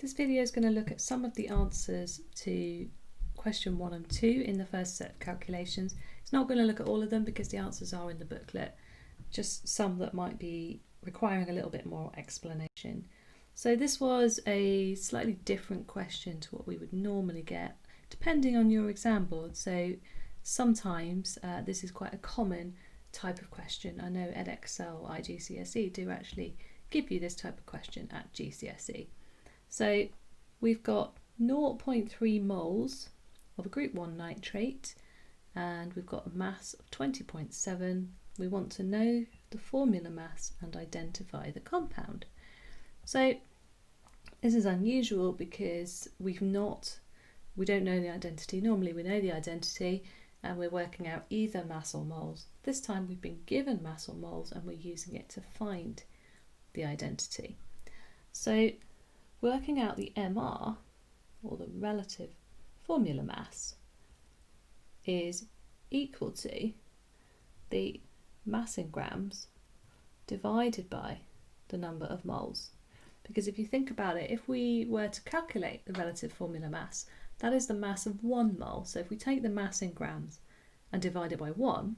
This video is going to look at some of the answers to question 1 and 2 in the first set of calculations. It's not going to look at all of them because the answers are in the booklet, just some that might be requiring a little bit more explanation. So this was a slightly different question to what we would normally get, depending on your exam board. So sometimes this is quite a common type of question. I know Edexcel iGCSE do actually give you this type of question at GCSE. So we've got 0.3 moles of a group 1 nitrate and we've got a mass of 20.7. We want to know the formula mass and identify the compound. So this is unusual because we don't know the identity. Normally we know the identity and we're working out either mass or moles. This time we've been given mass or moles and we're using it to find the identity. So working out the MR, or the relative formula mass, is equal to the mass in grams divided by the number of moles. Because if you think about it, if we were to calculate the relative formula mass, that is the mass of 1 mole. So if we take the mass in grams and divide it by 1,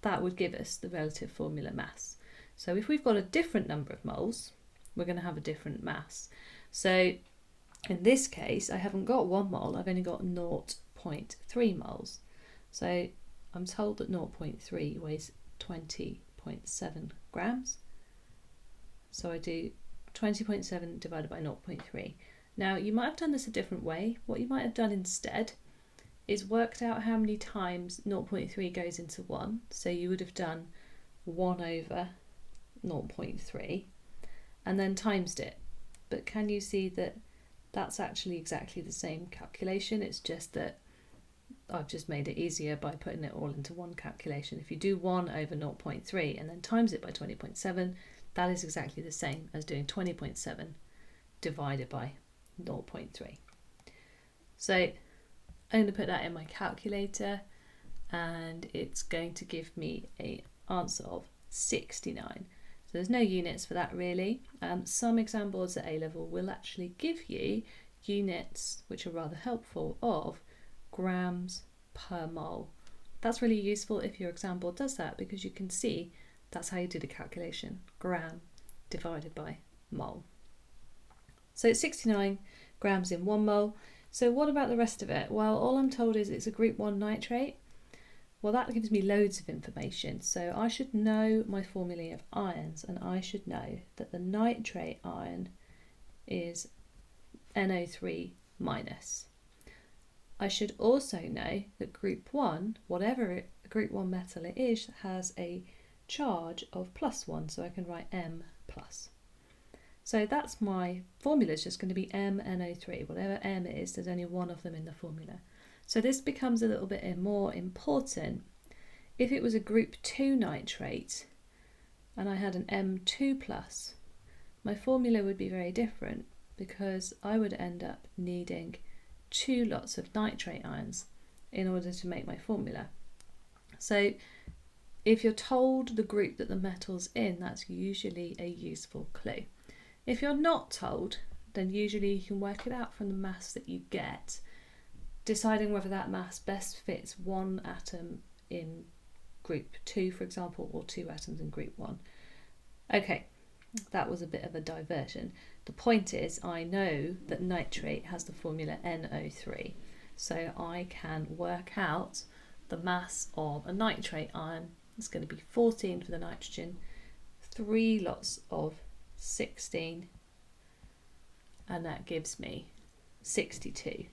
that would give us the relative formula mass. So if we've got a different number of moles, we're going to have a different mass. So in this case, I haven't got 1 mole, I've only got 0.3 moles. So I'm told that 0.3 weighs 20.7 grams. So I do 20.7 divided by 0.3. Now you might have done this a different way. What you might have done instead is worked out how many times 0.3 goes into 1. So you would have done 1 over 0.3 and then timesed it. But can you see that that's actually exactly the same calculation? It's just that I've just made it easier by putting it all into one calculation. If you do 1 over 0.3 and then times it by 20.7, that is exactly the same as doing 20.7 divided by 0.3. So I'm going to put that in my calculator and it's going to give me an answer of 69. So there's no units for that really. Some exam boards at A-level will actually give you units, which are rather helpful, of grams per mole. That's really useful if your exam board does that because you can see that's how you do the calculation, gram divided by mole. So it's 69 grams in 1 mole. So what about the rest of it? Well, all I'm told is it's a group 1 nitrate. Well, that gives me loads of information. So I should know my formulae of ions and I should know that the nitrate ion is NO3 minus. I should also know that group 1, whatever group 1 metal it is, has a charge of +1, so I can write M plus. So that's my formula, is just going to be MnO3. Whatever M is, there's only one of them in the formula. So this becomes a little bit more important if it was a group 2 nitrate and I had an M2+, my formula would be very different because I would end up needing 2 lots of nitrate ions in order to make my formula. So if you're told the group that the metal's in, that's usually a useful clue. If you're not told, then usually you can work it out from the mass that you get, deciding whether that mass best fits 1 atom in group 2, for example, or 2 atoms in group 1. Okay, that was a bit of a diversion. The point is I know that nitrate has the formula NO3, so I can work out the mass of a nitrate ion. It's going to be 14 for the nitrogen, 3 lots of 16, and that gives me 62.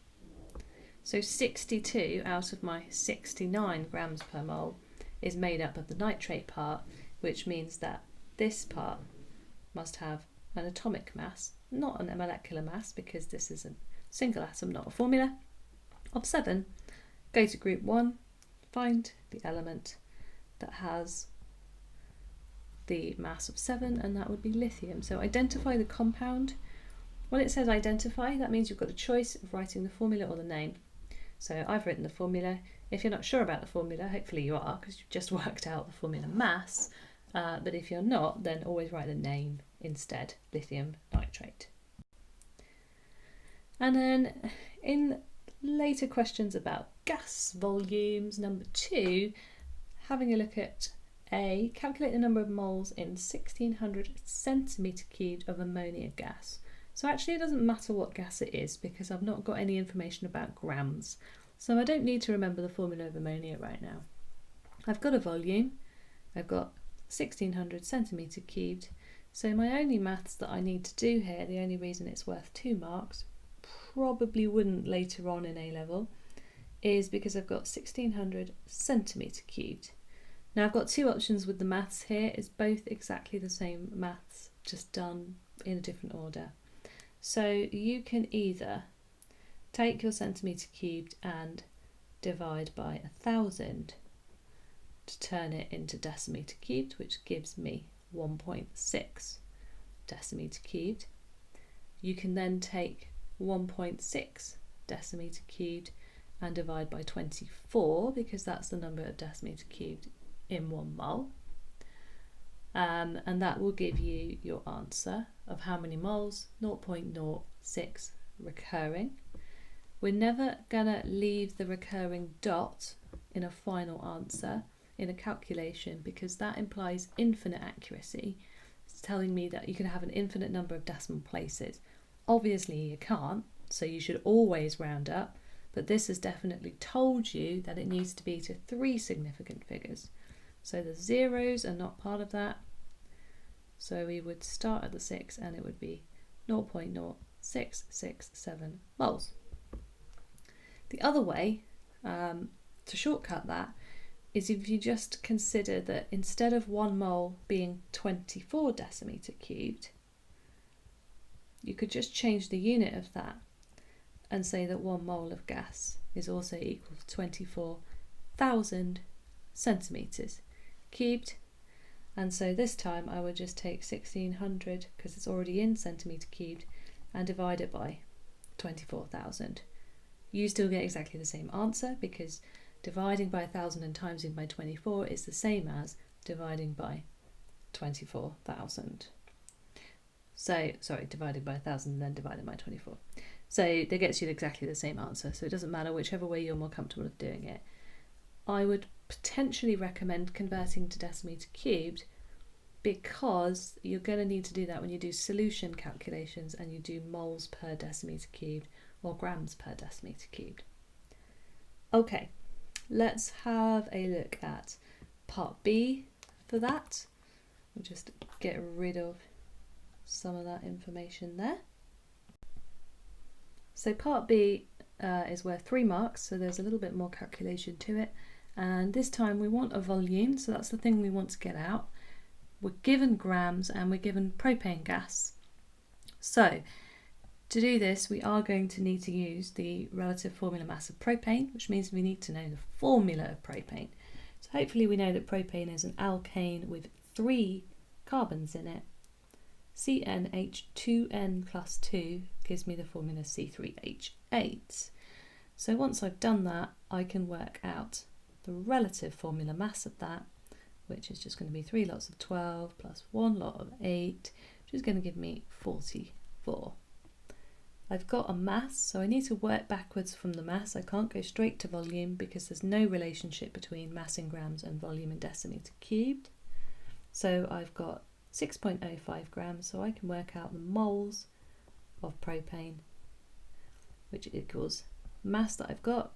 So 62 out of my 69 grams per mole is made up of the nitrate part, which means that this part must have an atomic mass, not a molecular mass because this is a single atom, not a formula, of 7. Go to group 1, find the element that has the mass of 7, and that would be lithium. So identify the compound. When it says identify, that means you've got a choice of writing the formula or the name. So I've written the formula. If you're not sure about the formula, hopefully you are because you've just worked out the formula mass, but if you're not, then always write the name instead, lithium nitrate. And then in later questions about gas volumes, number 2, having a look at A, calculate the number of moles in 1600 centimetre cubed of ammonia gas. So actually it doesn't matter what gas it is because I've not got any information about grams. So I don't need to remember the formula of ammonia right now. I've got a volume, I've got 1600 centimetre cubed. So my only maths that I need to do here, the only reason it's worth 2 marks, probably wouldn't later on in A-level, is because I've got 1600 centimetre cubed. Now I've got 2 options with the maths here. It's both exactly the same maths, just done in a different order. So you can either take your centimetre cubed and divide by 1000 to turn it into decimetre cubed, which gives me 1.6 decimetre cubed. You can then take 1.6 decimetre cubed and divide by 24 because that's the number of decimetre cubed in 1 mole. And that will give you your answer of how many moles, 0.06 recurring. We're never going to leave the recurring dot in a final answer in a calculation because that implies infinite accuracy. It's telling me that you can have an infinite number of decimal places. Obviously you can't, so you should always round up, but this has definitely told you that it needs to be to 3 significant figures. So the zeros are not part of that. So we would start at the 6 and it would be 0.0667 moles. The other way to shortcut that is if you just consider that instead of 1 mole being 24 decimetre cubed, you could just change the unit of that and say that 1 mole of gas is also equal to 24,000 centimetres cubed. And so this time I would just take 1600 because it's already in centimetre cubed and divide it by 24,000. You still get exactly the same answer because dividing by 1000 and timesing by 24 is the same as dividing by 24,000. So, sorry, divided by 1000 and then divided by 24. So that gets you exactly the same answer. So it doesn't matter whichever way you're more comfortable with doing it. I would potentially recommend converting to decimetre cubed because you're going to need to do that when you do solution calculations and you do moles per decimetre cubed or grams per decimetre cubed. Okay, let's have a look at part B for that. We'll just get rid of some of that information there. So part B is worth 3 marks, so there's a little bit more calculation to it. And this time we want a volume, so that's the thing we want to get out. We're given grams and we're given propane gas. So to do this, we are going to need to use the relative formula mass of propane, which means we need to know the formula of propane. So hopefully we know that propane is an alkane with 3 carbons in it. CnH2n plus 2 gives me the formula C3H8. So once I've done that, I can work out the relative formula mass of that, which is just going to be 3 lots of 12 plus 1 lot of 8, which is going to give me 44. I've got a mass, so I need to work backwards from the mass. I can't go straight to volume because there's no relationship between mass in grams and volume in decimetre cubed. So I've got 6.05 grams, so I can work out the moles of propane, which equals mass that I've got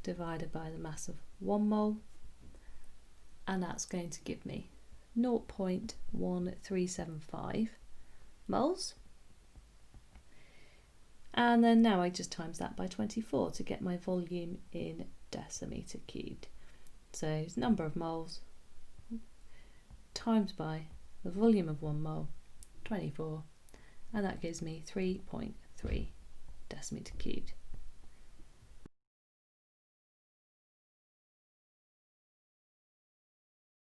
divided by the mass of 1 mole, and that's going to give me 0.1375 moles. And then now I just times that by 24 to get my volume in decimetre cubed. So it's number of moles times by the volume of 1 mole, 24, and that gives me 3.3 decimetre cubed.